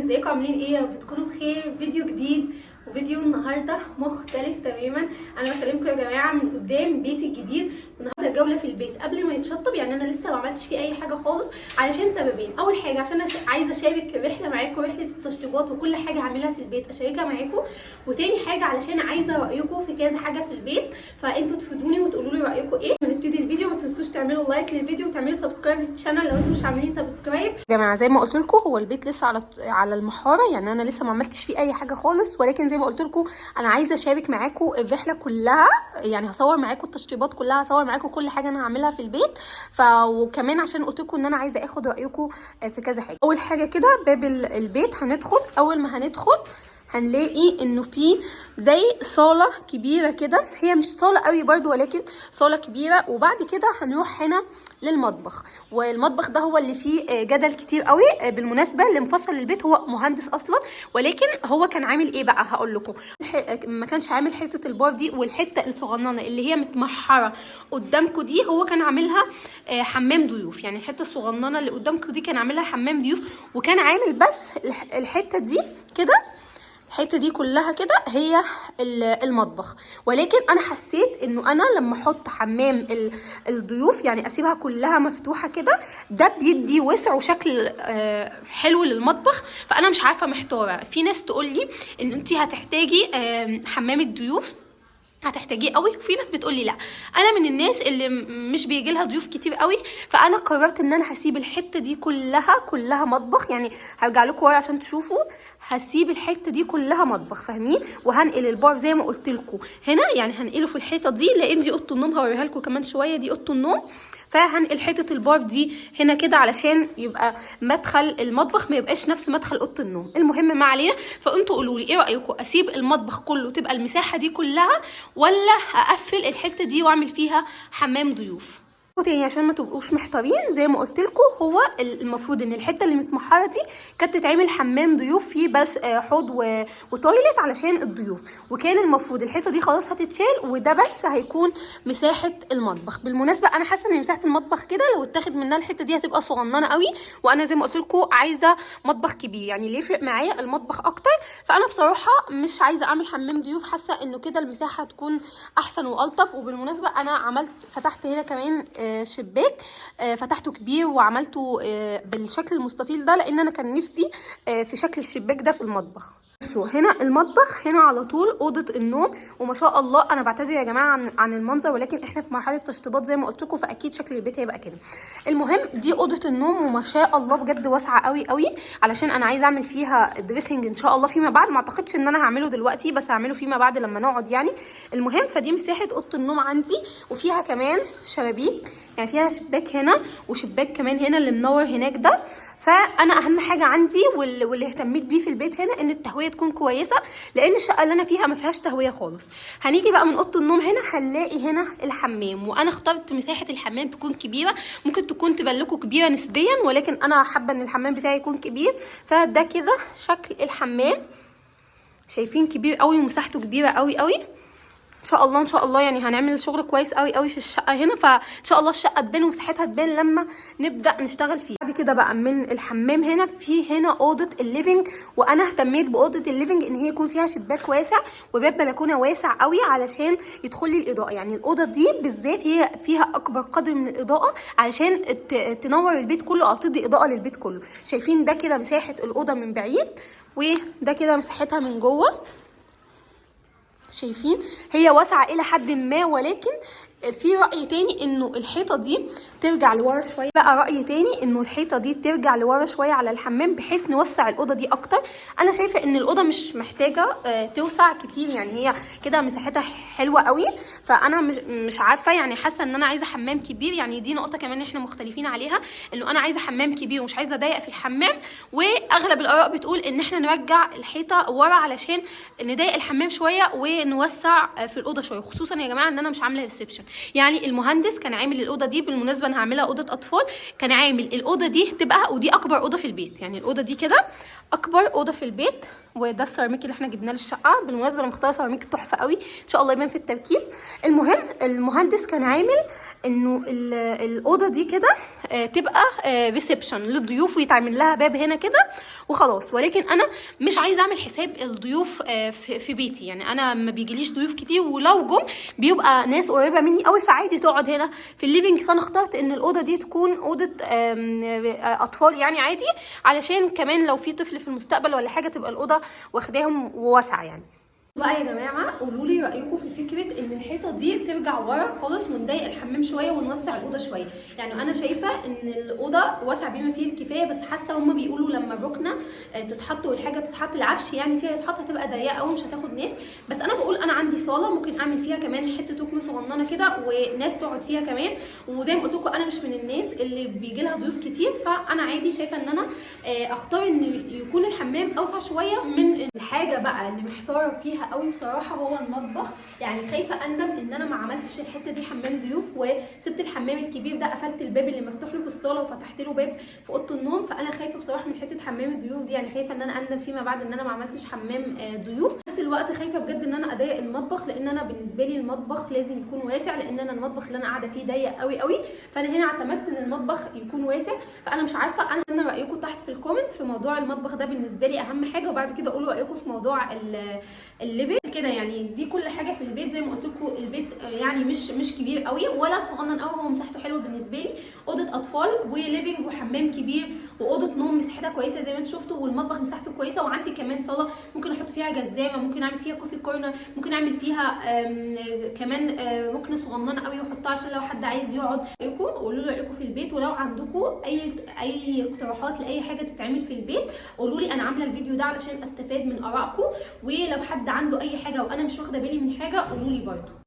ازيكم عاملين ايه؟ يا رب تكونوا بخير. فيديو جديد وفيديو النهارده مختلف تماما. انا بكلمكم يا جماعه من قدام بيتي الجديد، والنهارده جوله في البيت قبل ما يتشطب. يعني انا لسه ما عملتش فيه اي حاجه خالص علشان سببين. اول حاجه عشان عايزه اشارك الرحله معاكم، رحله التشطيبات وكل حاجه هعملها في البيت اشاركها معاكم. وتاني حاجه علشان عايزه رايكم في كذا حاجه في البيت، فانتوا تفيدوني وتقولوا لي رايكم ايه. نبتدي الفيديو، ما تنسوش تعملوا لايك للفيديو وتعملوا سبسكرايب للشانل لو انتوا مش عاملين سبسكرايب. يا جماعه زي ما قلت لكم هو البيت لسه على المحاره، يعني انا لسه ما عملتش فيه اي حاجه خالص، ولكن زي ما قلت لكم انا عايزه اشارك معاكم الرحله كلها. يعني هصور معاكم التشطيبات كلها، هصور معاكم كل حاجه انا هعملها في البيت. وكمان عشان قلت لكم ان انا عايزه اخد رايكم في كذا حاجه. اول حاجه كده باب البيت، هندخل. اول ما هندخل هنلاقي انه في زي صاله كبيره كده، هي مش صاله قوي برضو ولكن صاله كبيره. وبعد كده هنروح هنا للمطبخ، والمطبخ ده هو اللي فيه جدل كتير قوي. بالمناسبه اللي مفصل البيت هو مهندس اصلا، ولكن هو كان عامل ايه بقى هقول لكم. ما كانش عامل حته البار دي، والحته الصغننه اللي هي متمحره قدامكم دي هو كان عاملها حمام ضيوف. يعني الحته الصغننه اللي قدامكم دي كان عاملها حمام ضيوف، وكان عامل بس الحته دي كده، الحته دي كلها كده هي المطبخ. ولكن انا حسيت انه انا لما احط حمام الضيوف، يعني اسيبها كلها مفتوحه كده، ده بيدي وسع وشكل حلو للمطبخ. فانا مش عارفه، محتاره. في ناس تقول لي ان انت هتحتاجي حمام الضيوف، هتحتاجيه قوي، وفي ناس بتقول لي لا. انا من الناس اللي مش بيجي لها ضيوف كتير قوي، فانا قررت ان انا هسيب الحته دي كلها مطبخ. يعني هرجع لكم ورا عشان تشوفوا. هسيب الحته دي كلها مطبخ، فاهمين؟ وهنقل البار زي ما قلت لكم هنا، يعني هنقله في الحيطه دي، لان دي اوضه النوم. هوريها لكم كمان شويه، دي اوضه النوم. فهنقل حته البار دي هنا كده علشان يبقى مدخل المطبخ ما يبقاش نفس مدخل اوضه النوم. المهم ما علينا. فانتوا قولوا لي ايه رايكم، اسيب المطبخ كله تبقى المساحه دي كلها، ولا اقفل الحته دي واعمل فيها حمام ضيوف؟ تاني عشان ما تبقوش محتارين، زي ما قلت لكم هو المفروض ان الحته اللي متمحره دي كانت تتعمل حمام ضيوف فيه بس حوض وتويلت علشان الضيوف. وكان المفروض الحته دي خلاص هتتشال، وده بس هيكون مساحه المطبخ. بالمناسبه انا حاسه ان مساحه المطبخ كده لو اتاخد منها الحته دي هتبقى صغننه قوي، وانا زي ما قلت لكم عايزه مطبخ كبير، يعني اللي يفرق معايا المطبخ اكتر. فانا بصراحه مش عايزه اعمل حمام ضيوف، حاسه انه كده المساحه هتكون احسن والطف. وبالمناسبه انا فتحت هنا كمان شباك، فتحته كبير وعملته بالشكل المستطيل ده، لان انا كان نفسي في شكل الشباك ده في المطبخ. بصوا هنا المطبخ، هنا على طول اوضه النوم. وما شاء الله انا بعتذر يا جماعه عن المنظر، ولكن احنا في مرحله تشطيبات زي ما قلت لكم، فاكيد شكل البيت هيبقى كده. المهم دي اوضه النوم، وما شاء الله بجد واسعه قوي قوي، علشان انا عايزه اعمل فيها دريسنج ان شاء الله فيما بعد. ما اعتقدش ان انا هعمله دلوقتي، بس هعمله فيما بعد لما نقعد يعني. المهم فدي مساحه اوضه النوم عندي، وفيها كمان شبابيك، يعني فيها شباك هنا وشباك كمان هنا اللي منور هناك ده. فانا اهم حاجه عندي واللي اهتميت بيه في البيت هنا ان التهويه تكون كويسه، لان الشقه اللي انا فيها ما فيهاش تهويه خالص. هنيجي بقى من اوضه النوم هنا، هنلاقي هنا الحمام. وانا اخترت مساحه الحمام تكون كبيره، ممكن تكون تبان لكم كبيره نسبيا، ولكن انا حابه ان الحمام بتاعي يكون كبير. فده كده شكل الحمام، شايفين كبير قوي ومساحته كبيره قوي قوي. ان شاء الله ان شاء الله يعني هنعمل شغل كويس قوي قوي في الشقه هنا، فان شاء الله الشقه تبان ومساحتها تبان لما نبدا نشتغل فيها. بعد كده بقى من الحمام هنا، في هنا اوضه الليفنج. وانا اهتميت باوضه الليفنج ان هي يكون فيها شباك واسع وباب بلكونه واسع قوي علشان يدخل لي الاضاءه. يعني الاوضه دي بالذات هي فيها اكبر قدر من الاضاءه علشان تنور البيت كله او تدي اضاءه للبيت كله. شايفين ده كده مساحه الاوضه من بعيد، وده كده مساحتها من جوه. شايفين هي واسعه الى حد ما، ولكن في رأي تاني انه الحيطة دي ترجع لورا شوية. بقى رأي تاني انه الحيطة دي ترجع لورا شوية على الحمام، بحيث نوسع الأوضة دي اكتر. انا شايفة ان الأوضة مش محتاجة توسع كتير، يعني هي كده مساحتها حلوة قوي. فانا مش عارفة، يعني حاسة ان انا عايزة حمام كبير. يعني دي نقطة كمان احنا مختلفين عليها، انه انا عايزة حمام كبير ومش عايزة اضيق في الحمام. واغلب الآراء بتقول ان احنا نرجع الحيطة ورا علشان نضيق الحمام شوية ونوسع في الأوضة شوية، خصوصا يا جماعة ان انا مش عاملة ريسبشن. يعني المهندس كان عامل الاوضه دي، بالمناسبه انا هعملها اوضه اطفال، كان عامل الاوضه دي تبقى، ودي اكبر اوضه في البيت. يعني الاوضه دي كده اكبر اوضه في البيت، وده السيراميك اللي احنا جبناه للشقه. بالمناسبه انا مختاره سيراميك تحفه قوي، ان شاء الله يبان في التركيب. المهم المهندس كان عامل انه الاوضه دي كده تبقى ريسبشن للضيوف، ويتعمل لها باب هنا كده وخلاص. ولكن انا مش عايزه اعمل حساب الضيوف في بيتي، يعني انا ما بيجيليش ضيوف كتير، ولو جم بيبقى ناس قريبه مني قوي، فعادي تقعد هنا في الليفينج. فانا اخترت ان الاوضه دي تكون اوضه اطفال يعني عادي، علشان كمان لو في طفل في المستقبل ولا حاجه تبقى الاوضه واخداهم وواسعه يعني. بقى يا جماعه قولوا لي رايكم في فكره ان الحيطه دي ترجع ورا خالص ونضيق الحمام شويه ونوسع الاوضه شويه. يعني انا شايفه ان الاوضه واسعه بما فيه الكفايه، بس حاسه هم بيقولوا لما الركنه تتحط والحاجه تتحط العفش يعني فيها يتحط هتبقى ضيقه قوي مش هتاخد ناس. بس انا بقول انا عندي صاله ممكن اعمل فيها كمان حته ركنه صغننه كده وناس تقعد فيها كمان. وزي ما قلت لكم انا مش من الناس اللي بيجي لها ضيوف كتير، فانا عادي شايفه ان انا اختار ان يكون الحمام اوسع شويه من الحاجه. بقى اللي محتاره فيها قوي بصراحه هو المطبخ. يعني خايفه اندم ان انا ما عملتش الحته دي حمام ضيوف وسبت الحمام الكبير ده، قفلت الباب اللي مفتوح له في الصاله وفتحت له باب في اوضه النوم. فانا خايفه بصراحه من حته حمام الضيوف دي، يعني خايفه ان انا اندم فيما بعد ان انا ما عملتش حمام ضيوف. في نفس الوقت خايفه بجد ان انا اضيق المطبخ، لان انا بالنسبه لي المطبخ لازم يكون واسع، لان انا المطبخ اللي انا قاعده فيه ضيق قوي قوي. فانا هنا اعتمدت ان المطبخ يكون واسع. فانا مش عارفه، انا رايكم تحت في الكومنت في موضوع المطبخ ده، بالنسبه لي اهم حاجه. وبعد كده قولوا رايكم في موضوع الليفينج كده. يعني دي كل حاجه في البيت. زي ما قلت لكم البيت يعني مش كبير قوي ولا صغنن قوي، هو مساحته حلوه بالنسبه لي. اوضه اطفال وليفينج وحمام كبير واوضه نوم مساحتها كويسه زي ما انتم شفتوا، والمطبخ مساحته كويسه. وعندي كمان صاله ممكن احط فيها جزامه، ممكن اعمل فيها كوفي كورنر، ممكن اعمل فيها كمان ركنه صغننه قوي واحطها عشان لو حد عايز يقعد. رايكم قولوا لي رايكم في البيت، ولو عندكم اي اقتراحات لاي حاجه تتعمل في البيت قولوا لي. انا عامله الفيديو ده علشان استفاد من ارائكم، ولو حد عنده اي حاجه وانا مش واخده بالي من حاجه قولوا لي برده.